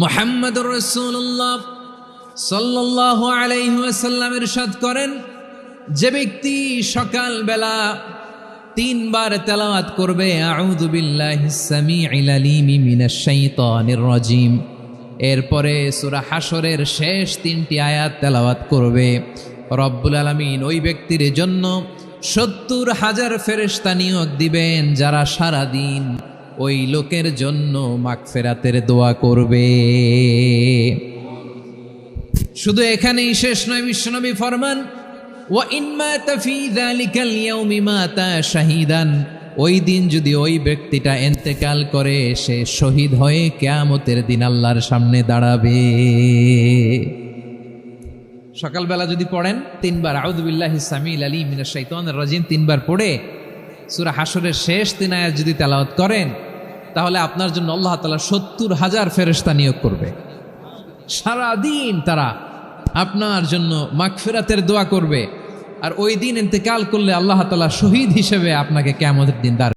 মুহাম্মদুর রাসূলুল্লাহ সাল্লাল্লাহু আলাইহি ওয়াসাল্লাম ইরশাদ করেন, যে ব্যক্তি সকালবেলা 3 বার তেলাওয়াত করবে আউযু বিল্লাহিস সামিউল আলিম মিনাশ শাইতানির রাজিম, এরপরে সূরা হাশরের শেষ 3টি আয়াত তেলাওয়াত করবে, রব্বুল আলামিন ওই ব্যক্তির জন্য 70,000 ফেরেশতা নিয়োগ দিবেন যারা সারা দিন ওই লোকের জন্য মাগফিরাতের দোয়া করবে। শুধু এখানেই শেষ নয়, বিশ্বনবী ফরমান ওয়া ইন মাতা ফি যালিকাল ইয়াউমি মাতা শাহীদান, ওই দিন যদি ওই ব্যক্তিটা ইন্তেকাল করে সে শহীদ হয়ে কিয়ামতের দিন আল্লাহর সামনে দাঁড়াবে। সকালবেলা যদি পড়েন 3 বার আউযু বিল্লাহিস সামিউল আলিম মিনাশ শাইতানির রাজিম 3 বার পড়ে সূরা হাশরের শেষ 3 আয়াত যদি তেলাওয়াত করেন, তাহলে আপনার জন্য আল্লাহ তাআলা 70,000 ফেরেশতা নিয়োগ করবে। সারা দিন তারা আপনার জন্য মাগফিরাতের দোয়া করবে, আর ওই দিন ইন্তেকাল করলে আল্লাহ তাআলা শহীদ হিসেবে আপনাকে কিয়ামতের দিন দাঁড়